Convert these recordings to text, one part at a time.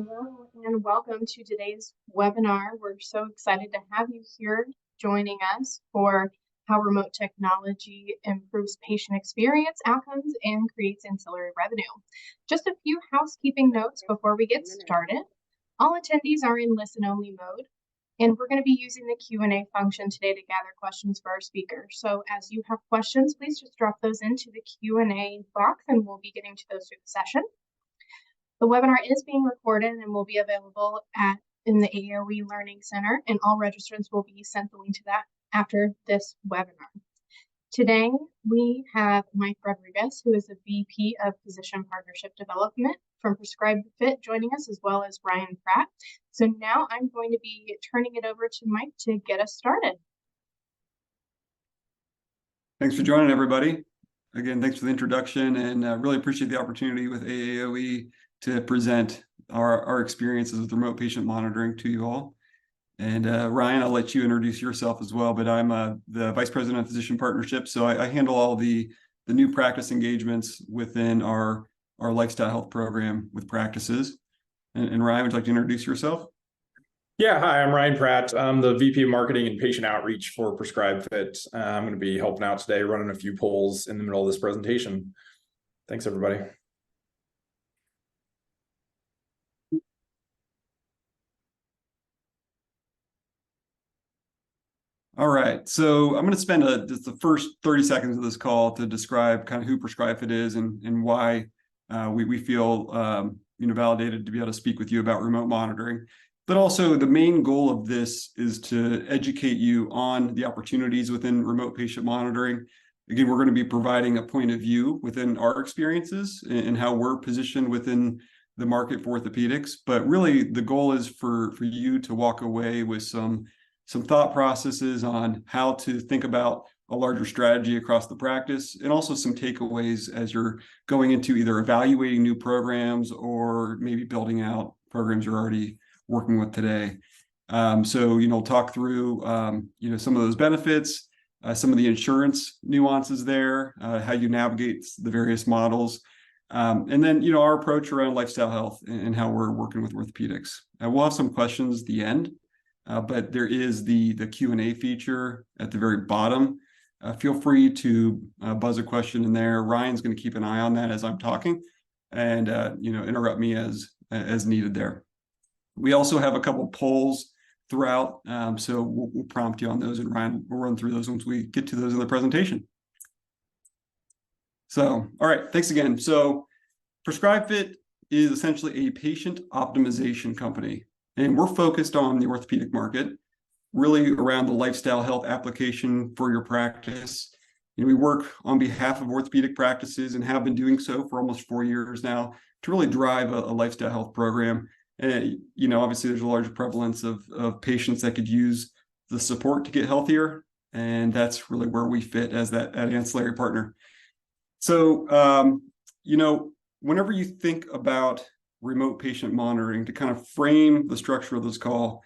Hello and welcome to today's webinar. We're so excited to have you here joining us for how remote technology improves patient experience outcomes and creates ancillary revenue. Just a few housekeeping notes before we get started. All attendees are in listen-only mode, and we're going to be using the Q&A function today to gather questions for our speakers. So as you have questions, please just drop those into the Q&A box and we'll be getting to those through the session. The webinar is being recorded and will be available in the AAOE Learning Center, and all registrants will be sent the link to that after this webinar. Today, we have Mike Rodriguez, who is the VP of Physician Partnership Development from Prescribed Fit, joining us, as well as Ryan Pratt. So now I'm going to be turning it over to Mike to get us started. Thanks for joining, everybody. Again, thanks for the introduction, and really appreciate the opportunity with AAOE to present our experiences with remote patient monitoring to you all. And Ryan, I'll let you introduce yourself as well, but I'm the Vice President of Physician Partnership, so I handle all the new practice engagements within our lifestyle health program with practices. And Ryan, would you like to introduce yourself? Yeah, hi, I'm Ryan Pratt. I'm the VP of Marketing and Patient Outreach for Prescribed Fit. I'm going to be helping out today, running a few polls in the middle of this presentation. Thanks, everybody. All right, so I'm going to spend just the first 30 seconds of this call to describe kind of who Prescribed Fit is and why we feel validated to be able to speak with you about remote monitoring. But also the main goal of this is to educate you on the opportunities within remote patient monitoring. Again, we're going to be providing a point of view within our experiences and how we're positioned within the market for orthopedics. But really, the goal is for you to walk away with some thought processes on how to think about a larger strategy across the practice, and also some takeaways as you're going into either evaluating new programs or maybe building out programs you're already working with today. So, talk through, some of those benefits, some of the insurance nuances there, how you navigate the various models, and then, our approach around lifestyle health and how we're working with orthopedics. We'll have some questions at the end. But there is the Q&A feature at the very bottom. Feel free to buzz a question in there. Ryan's going to keep an eye on that as I'm talking, and interrupt me as needed there. We also have a couple polls throughout, so we'll prompt you on those, and Ryan will run through those once we get to those in the presentation. So, all right, thanks again. So, Prescribed Fit is essentially a patient optimization company. And we're focused on the orthopedic market, really around the lifestyle health application for your practice. We work on behalf of orthopedic practices and have been doing so for almost 4 years now to really drive a lifestyle health program. And, obviously there's a large prevalence of patients that could use the support to get healthier. And that's really where we fit as that ancillary partner. So, whenever you think about remote patient monitoring, to kind of frame the structure of this call,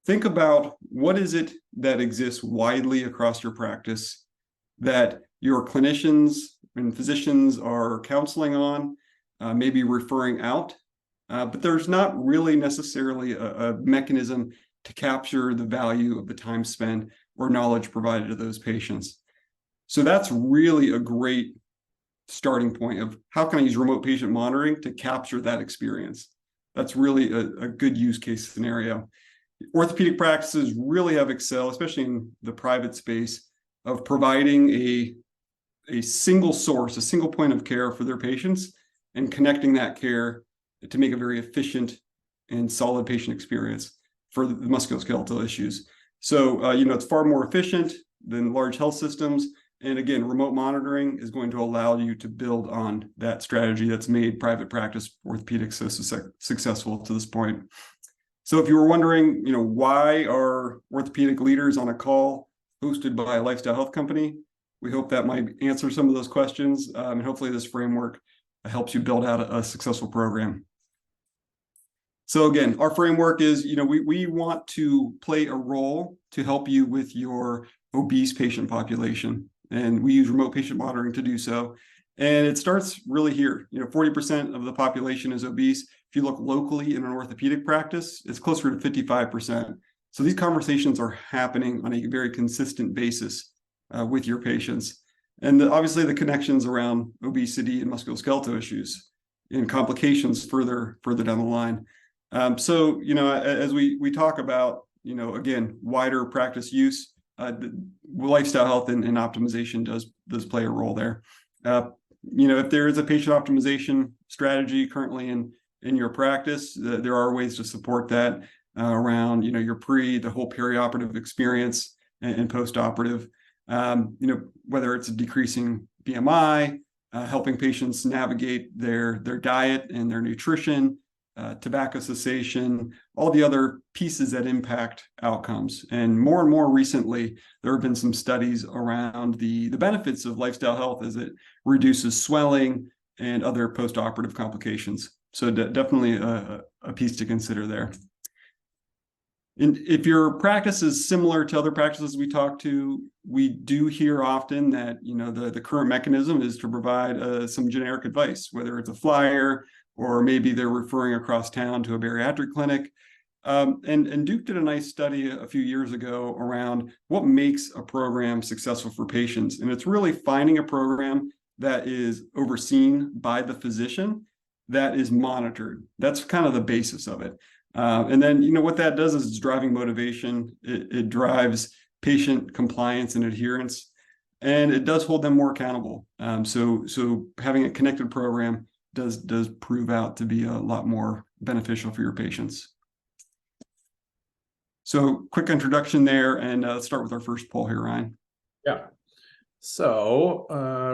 think about what is it that exists widely across your practice that your clinicians and physicians are counseling on, maybe referring out, but there's not really necessarily a mechanism to capture the value of the time spent or knowledge provided to those patients. So that's really a great starting point of how can I use remote patient monitoring to capture that experience. That's really a good use case scenario. Orthopedic practices really have excelled, especially in the private space, of providing a single source, a single point of care for their patients, and connecting that care to make a very efficient and solid patient experience for the musculoskeletal issues. So, it's far more efficient than large health systems. And again, remote monitoring is going to allow you to build on that strategy that's made private practice orthopedics so successful to this point. So if you were wondering, why are orthopedic leaders on a call hosted by a lifestyle health company, we hope that might answer some of those questions. And hopefully this framework helps you build out a successful program. So again, our framework is, we want to play a role to help you with your obese patient population. And we use remote patient monitoring to do so. And it starts really here. 40% of the population is obese. If you look locally in an orthopedic practice, it's closer to 55%. So these conversations are happening on a very consistent basis with your patients. And obviously the connections around obesity and musculoskeletal issues and complications further down the line. So, as we talk about, again, wider practice use, lifestyle health and optimization does play a role there. If there is a patient optimization strategy currently in your practice, there are ways to support that around, your the whole perioperative experience and post-operative, whether it's a decreasing BMI, helping patients navigate their diet and their nutrition, tobacco cessation, all the other pieces that impact outcomes. And more recently, there have been some studies around the benefits of lifestyle health as it reduces swelling and other post-operative complications. So definitely a piece to consider there. And if your practice is similar to other practices we talk to, we do hear often that, the current mechanism is to provide some generic advice, whether it's a flyer or maybe they're referring across town to a bariatric clinic. And Duke did a nice study a few years ago around what makes a program successful for patients. And it's really finding a program that is overseen by the physician, that is monitored. That's kind of the basis of it. And then, what that does is it's driving motivation. It drives patient compliance and adherence, and it does hold them more accountable. So having a connected program does prove out to be a lot more beneficial for your patients. So quick introduction there, and let's start with our first poll here, Ryan. Yeah. So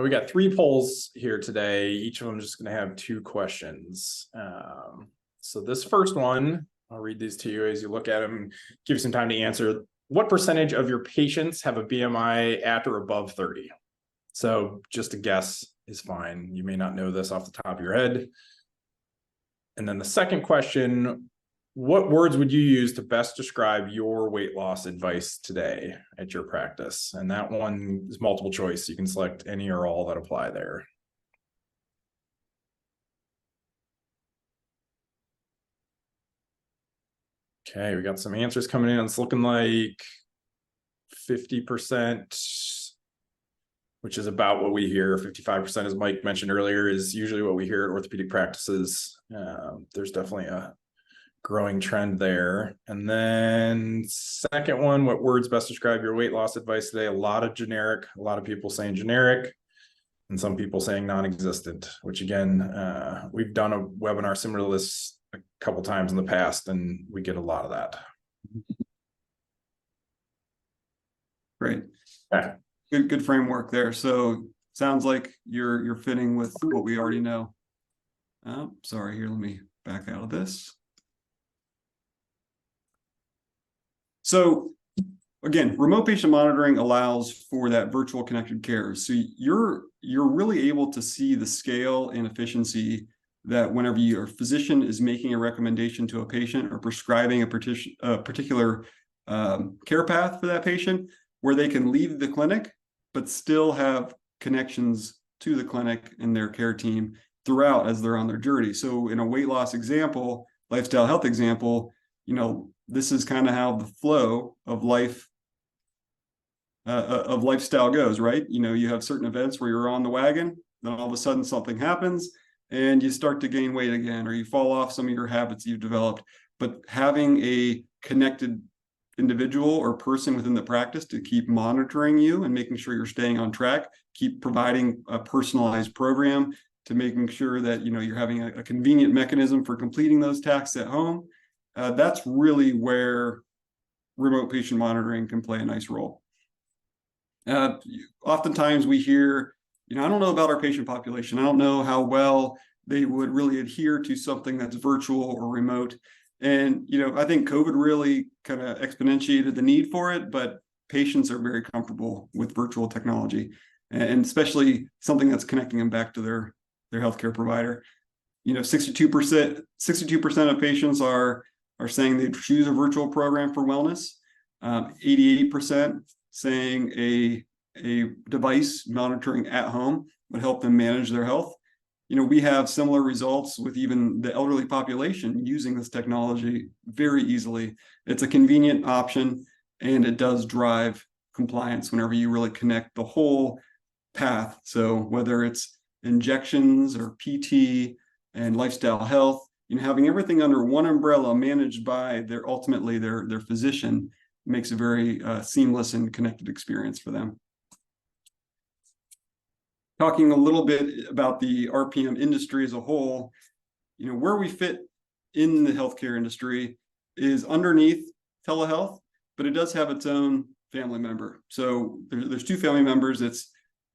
we got 3 polls here today. Each of them is just going to have 2 questions. So this first one, I'll read these to you as you look at them, give you some time to answer. What percentage of your patients have a BMI at or above 30? So just a guess is fine. You may not know this off the top of your head. And then the second question, what words would you use to best describe your weight loss advice today at your practice? And that one is multiple choice. You can select any or all that apply there. Okay, we got some answers coming in. It's looking like 50%, which is about what we hear. 55%, as Mike mentioned earlier, is usually what we hear at orthopedic practices. There's definitely a growing trend there. And then second one, what words best describe your weight loss advice today? A lot of generic, a lot of people saying generic, and some people saying non-existent, which again, we've done a webinar similar to this a couple times in the past, and we get a lot of that. Great. Okay. Good framework there. So sounds like you're fitting with what we already know. Sorry, here, let me back out of this. So again, remote patient monitoring allows for that virtual connected care. So you're really able to see the scale and efficiency that whenever your physician is making a recommendation to a patient or prescribing a particular care path for that patient, where they can leave the clinic, but still have connections to the clinic and their care team throughout as they're on their journey. So in a weight loss example, lifestyle health example, this is kind of how the flow of lifestyle goes, right? You have certain events where you're on the wagon, then all of a sudden something happens and you start to gain weight again, or you fall off some of your habits you've developed. But having a connected individual or person within the practice to keep monitoring you and making sure you're staying on track, keep providing a personalized program to making sure that you're having a convenient mechanism for completing those tasks at home. That's really where remote patient monitoring can play a nice role. Oftentimes we hear, I don't know about our patient population. I don't know how well they would really adhere to something that's virtual or remote. And, I think COVID really kind of exponentiated the need for it, but patients are very comfortable with virtual technology, and especially something that's connecting them back to their healthcare provider. 62% of patients are saying they choose a virtual program for wellness. 88% saying a a device monitoring at home would help them manage their health. We have similar results with even the elderly population using this technology very easily. It's a convenient option, and it does drive compliance whenever you really connect the whole path. So whether it's injections or PT and lifestyle health, having everything under one umbrella managed by ultimately their physician makes a very seamless and connected experience for them. Talking a little bit about the RPM industry as a whole, where we fit in the healthcare industry is underneath telehealth, but it does have its own family member. So there's two family members. It's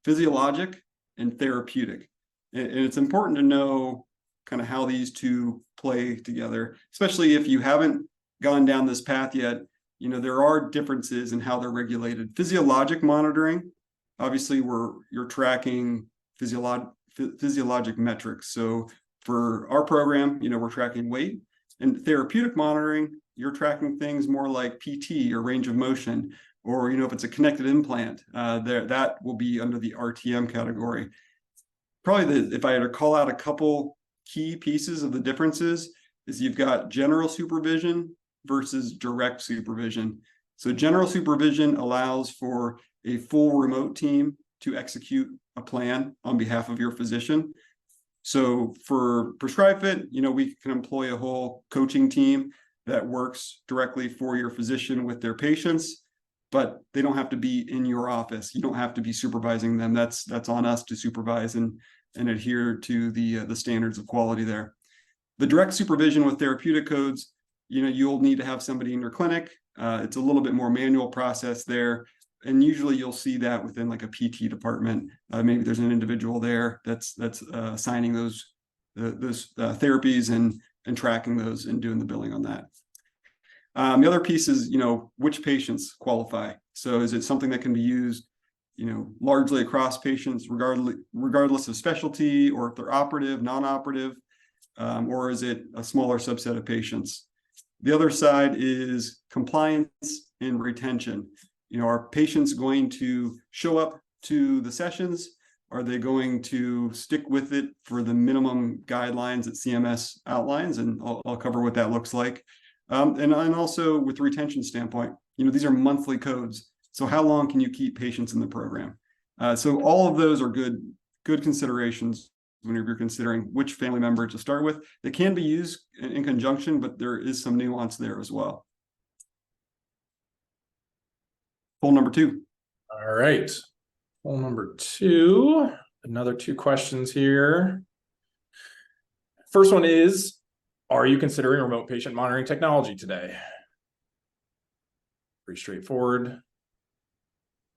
physiologic and therapeutic. And it's important to know kind of how these two play together, especially if you haven't gone down this path yet. There are differences in how they're regulated. Physiologic monitoring, obviously, you're tracking physiologic metrics. So for our program, we're tracking weight. And therapeutic monitoring, you're tracking things more like PT or range of motion, or if it's a connected implant, that will be under the RTM category. Probably if I had to call out a couple key pieces of the differences, is you've got general supervision versus direct supervision. So general supervision allows for a full remote team to execute a plan on behalf of your physician. So for PrescribeFit, we can employ a whole coaching team that works directly for your physician with their patients, but they don't have to be in your office. You don't have to be supervising them. That's on us to supervise and adhere to the standards of quality there. The direct supervision with therapeutic codes, you'll need to have somebody in your clinic. It's a little bit more manual process there. And usually you'll see that within like a PT department. Maybe there's an individual there that's signing those therapies and tracking those and doing the billing on that. The other piece is, which patients qualify. So is it something that can be used, largely across patients, regardless of specialty, or if they're operative, non-operative, or is it a smaller subset of patients? The other side is compliance and retention. Are patients going to show up to the sessions? Are they going to stick with it for the minimum guidelines that CMS outlines? And I'll cover what that looks like. And also with the retention standpoint, these are monthly codes. So how long can you keep patients in the program? So all of those are good considerations whenever you're considering which family member to start with. They can be used in conjunction, but there is some nuance there as well. Poll number 2. All right. Poll number 2. Another 2 questions here. First one is, are you considering remote patient monitoring technology today? Pretty straightforward.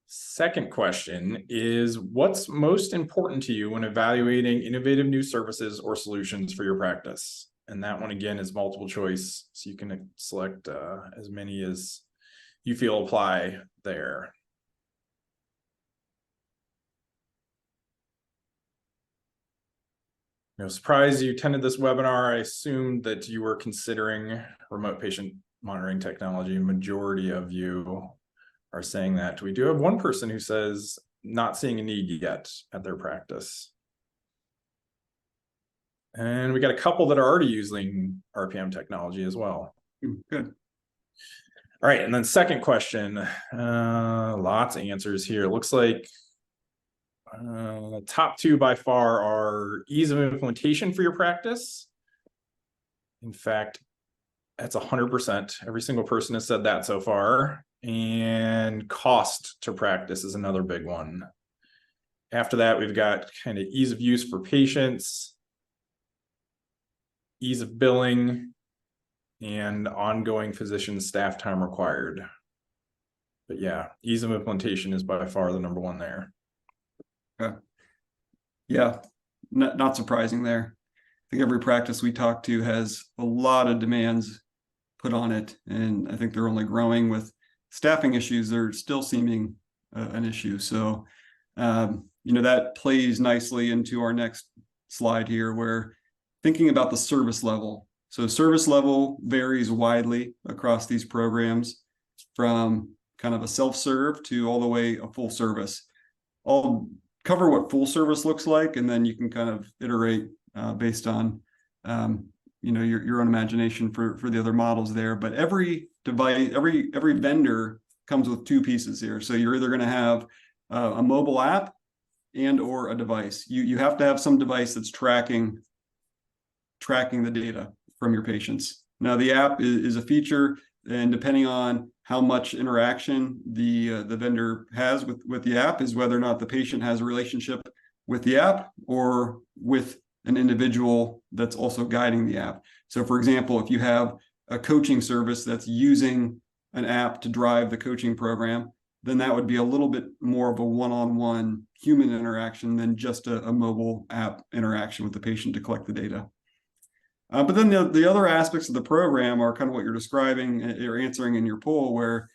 Second question is, what's most important to you when evaluating innovative new services or solutions for your practice? And that one, again, is multiple choice, so you can select as many as you feel apply there. No surprise you attended this webinar. I assumed that you were considering remote patient monitoring technology. Majority of you are saying that. We do have one person who says not seeing a need yet at their practice. And we got a couple that are already using RPM technology as well. Good. All right, and then second question, lots of answers here. It looks like top 2 by far are ease of implementation for your practice. In fact, that's 100%. Every single person has said that so far. And cost to practice is another big one. After that, we've got kind of ease of use for patients, ease of billing, and ongoing physician staff time required. But yeah, ease of implementation is by far the number 1 there. Yeah, not surprising there. I think every practice we talk to has a lot of demands put on it, and I think they're only growing with staffing issues. They're still seeming an issue. So, that plays nicely into our next slide here, where thinking about the service level. So service level varies widely across these programs, from kind of a self-serve to all the way a full service. I'll cover what full service looks like, and then you can kind of iterate based on your own imagination for the other models there. But every device, every vendor comes with two pieces here. So you're either going to have a mobile app and or a device. You have to have some device that's tracking the data from your patients. Now the app is a feature, and depending on how much interaction the vendor has with the app is whether or not the patient has a relationship with the app or with an individual that's also guiding the app. So for example, if you have a coaching service that's using an app to drive the coaching program, then that would be a little bit more of a one-on-one human interaction than just a mobile app interaction with the patient to collect the data. But then the other aspects of the program are kind of what you're describing or answering in your poll, where,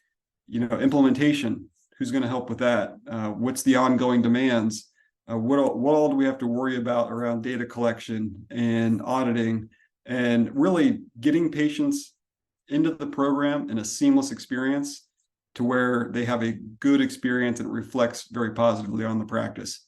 implementation, who's going to help with that? What's the ongoing demands? What all do we have to worry about around data collection and auditing, and really getting patients into the program in a seamless experience to where they have a good experience and it reflects very positively on the practice.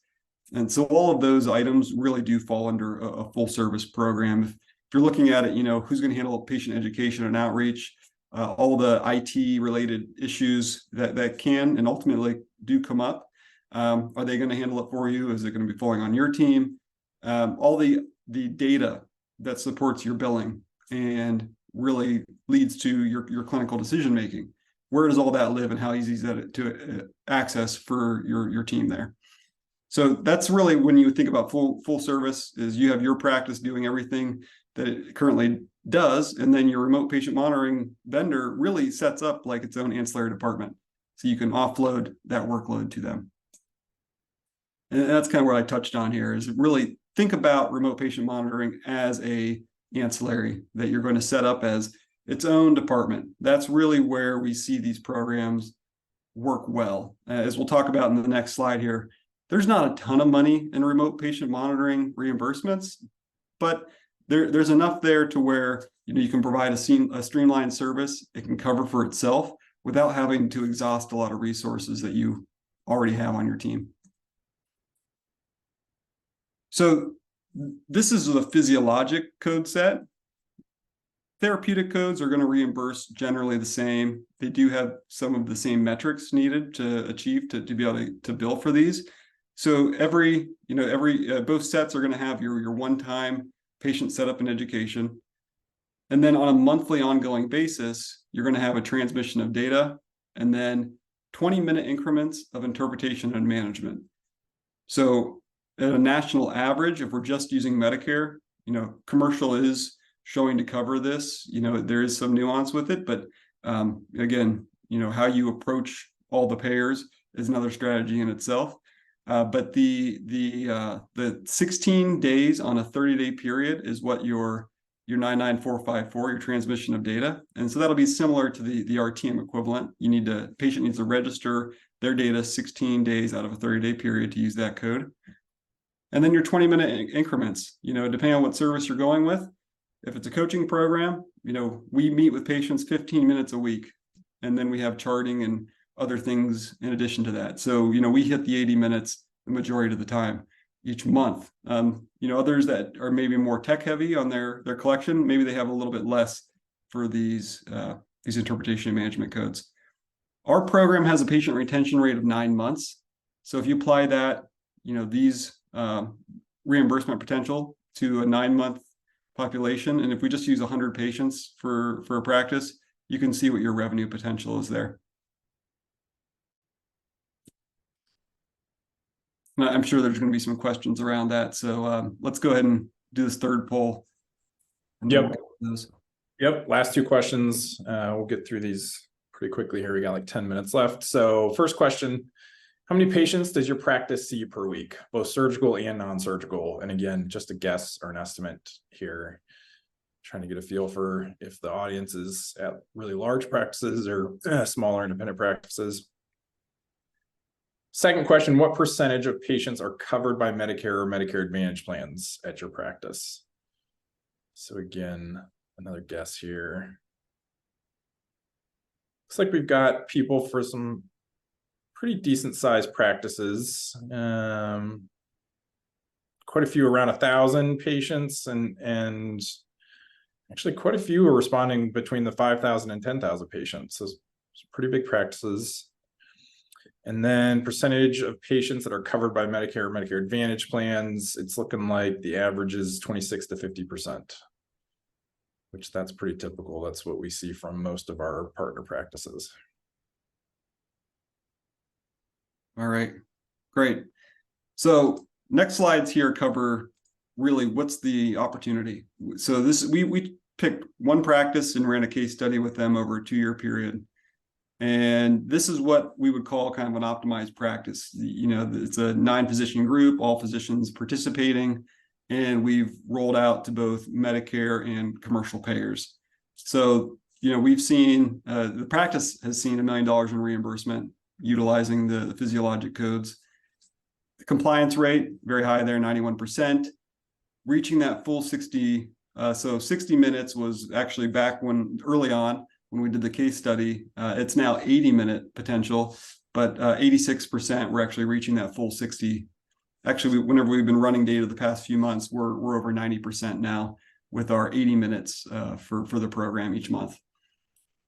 And so all of those items really do fall under a full service program. If you're looking at it, who's going to handle patient education and outreach, all the IT related issues that can and ultimately do come up. Are they going to handle it for you? Is it going to be falling on your team? All the data that supports your billing and really leads to your clinical decision making. Where does all that live, and how easy is that to access for your team there? So that's really when you think about full service, is you have your practice doing everything that it currently does, and then your remote patient monitoring vendor really sets up like its own ancillary department, so you can offload that workload to them. And that's kind of what I touched on here, is really think about remote patient monitoring as a ancillary that you're going to set up as its own department. That's really where we see these programs work well. As we'll talk about in the next slide here, there's not a ton of money in remote patient monitoring reimbursements, but there's enough there to where you can provide a streamlined service. It can cover for itself without having to exhaust a lot of resources that you already have on your team. So this is the physiologic code set. Therapeutic codes are going to reimburse generally the same. They do have some of the same metrics needed to achieve to be able to bill for these. So both sets are going to have your one-time patient setup and education. And then on a monthly ongoing basis, you're going to have a transmission of data and then 20-minute increments of interpretation and management. So at a national average, if we're just using Medicare, commercial is showing to cover this. There is some nuance with it, but again, how you approach all the payers is another strategy in itself. But the 16 days on a 30-day period is what your 99454, your transmission of data. And so that'll be similar to the RTM equivalent. Patient needs to register their data 16 days out of a 30-day period to use that code. And then your 20-minute increments, depending on what service you're going with. If it's a coaching program, we meet with patients 15 minutes a week, and then we have charting and other things in addition to that. So, we hit the 80 minutes the majority of the time each month. Others that are maybe more tech heavy on their collection, maybe they have a little bit less for these interpretation and management codes. Our program has a patient retention rate of 9 months. So if you apply that, these reimbursement potential to a 9-month population, and if we just use 100 patients for a practice, you can see what your revenue potential is there. And I'm sure there's going to be some questions around that, so let's go ahead and do this third poll. Yep. Last two questions. We'll get through these pretty quickly here. We got like 10 minutes left. So first question: how many patients does your practice see per week, both surgical and non-surgical? And again, just a guess or an estimate here. Trying to get a feel for if the audience is at really large practices or smaller independent practices. Second question: what percentage of patients are covered by Medicare or Medicare Advantage plans at your practice? So again, another guess here. Looks like we've got people for some pretty decent sized practices. Quite a few around 1,000 patients, and actually quite a few are responding between the 5,000 and 10,000 patients. So it's pretty big practices. And then percentage of patients that are covered by Medicare or Medicare Advantage plans, it's looking like the average is 26 to 50%, which that's pretty typical. That's what we see from most of our partner practices. All right, great. So next slides here cover really what's the opportunity. So this we picked one practice and ran a case study with them over a 2-year period. And this is what we would call kind of an optimized practice. You know, it's a 9-physician group, all physicians participating, and we've rolled out to both Medicare and commercial payers. So, you know, we've seen, the practice has seen $1 million in reimbursement utilizing the physiologic codes. The compliance rate, very high there, 91%. Reaching that full 60, so 60 minutes was actually back when early on, when we did the case study. It's now 80-minute potential, but 86% we're actually reaching that full 60. Actually, whenever we've been running data the past few months, we're over 90% now with our 80 minutes for the program each month.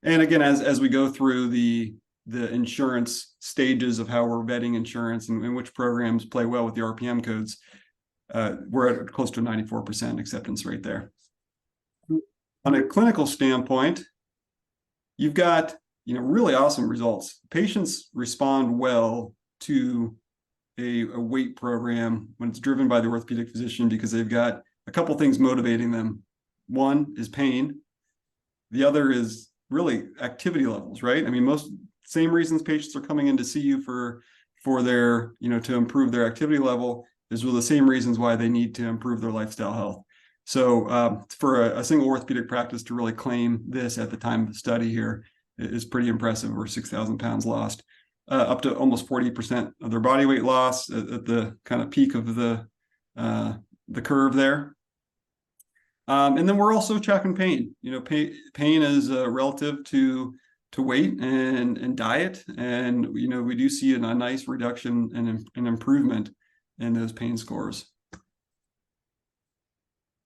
And again, as we go through the insurance stages of how we're vetting insurance and which programs play well with the RPM codes, we're at close to a 94% acceptance rate there. On a clinical standpoint, you've got, you know, really awesome results. Patients respond well to a weight program when it's driven by the orthopedic physician because they've got a couple things motivating them. One is pain. The other is really activity levels, right? I mean, most same reasons patients are coming in to see you for their, you know, to improve their activity level is really the same reasons why they need to improve their lifestyle health. So for a single orthopedic practice to really claim this at the time of the study here is pretty impressive. Over 6,000 pounds lost, up to almost 40% of their body weight loss at the kind of peak of the curve there. And then we're also tracking pain. You know, pain is relative to weight and diet, and you know we do see a nice reduction and an improvement in those pain scores.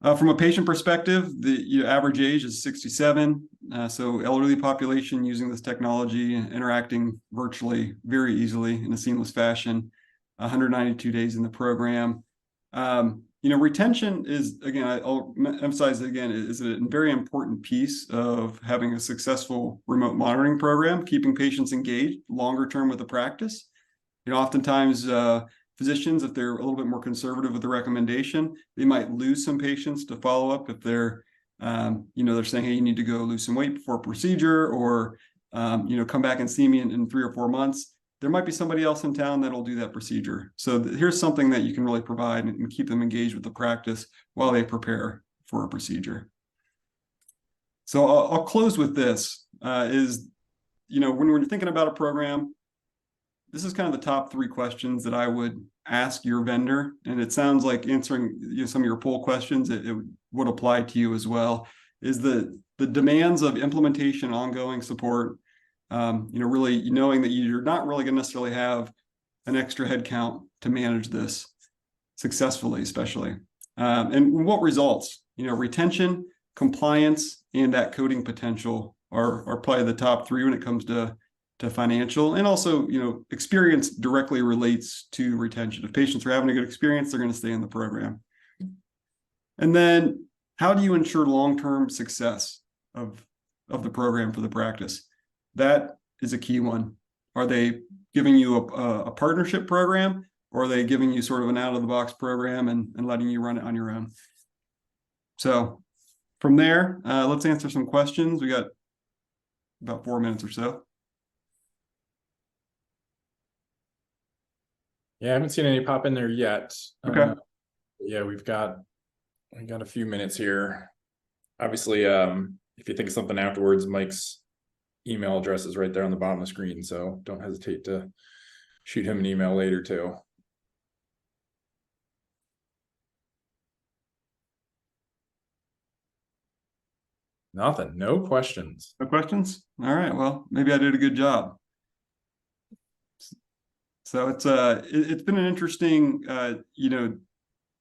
From a patient perspective, the average age is 67, so elderly population using this technology, interacting virtually very easily in a seamless fashion, 192 days in the program. You know, retention is, again, I'll emphasize it again, is a very important piece of having a successful remote monitoring program, keeping patients engaged longer term with the practice. You know, oftentimes physicians, if they're a little bit more conservative with the recommendation, they might lose some patients to follow up if they're, you know, they're saying, hey, you need to go lose some weight before a procedure, or, you know, come back and see me in 3 or 4 months. There might be somebody else in town that'll do that procedure. So here's something that you can really provide and keep them engaged with the practice while they prepare for a procedure. So I'll close with this, is, you know, when we're thinking about a program, this is kind of the top 3 questions that I would ask your vendor. And it sounds like answering, you know, some of your poll questions, it would apply to you as well, is the demands of implementation, ongoing support, you know, really knowing that you're not really going to necessarily have an extra head count to manage this successfully, especially. And what results, you know, retention, compliance, and that coding potential are probably the top 3 when it comes to financial. And also, you know, experience directly relates to retention. If patients are having a good experience, they're going to stay in the program. And then how do you ensure long-term success of the program for the practice? That is a key one. Are they giving you a partnership program, or are they giving you sort of an out-of-the-box program and letting you run it on your own? So from there, let's answer some questions. We got about 4 minutes or so. Yeah, I haven't seen any pop in there yet. Okay. Yeah, we got a few minutes here. Obviously, if you think of something afterwards, Mike's email address is right there on the bottom of the screen, so don't hesitate to shoot him an email later too. Nothing, no questions. No questions? All right, well, maybe I did a good job. So it's been an interesting,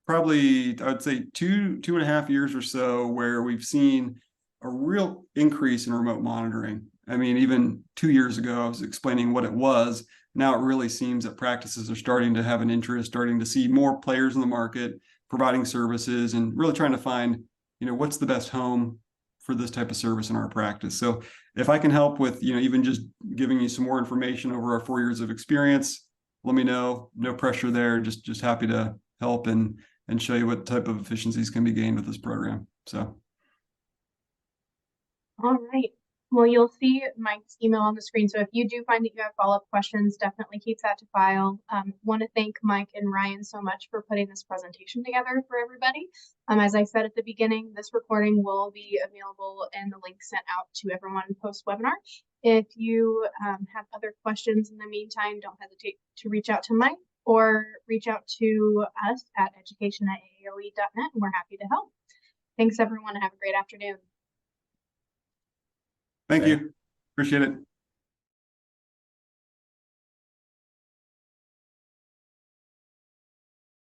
probably I would say 2.5 years or so where we've seen a real increase in remote monitoring. I mean, even 2 years ago, I was explaining what it was. Now it really seems that practices are starting to have an interest, starting to see more players in the market, providing services, and really trying to find, what's the best home for this type of service in our practice. So if I can help with, even just giving you some more information over our 4 years of experience, let me know. No pressure there. Just happy to help and show you what type of efficiencies can be gained with this program. So. All right. Well, you'll see Mike's email on the screen. So if you do find that you have follow-up questions, definitely keep that to file. Want to thank Mike and Ryan so much for putting this presentation together for everybody. As I said at the beginning, this recording will be available and the link sent out to everyone post-webinar. If you have other questions in the meantime, don't hesitate to reach out to Mike or reach out to us at education@aaoe.net, and we're happy to help. Thanks, everyone, and have a great afternoon. Thank you. Appreciate it.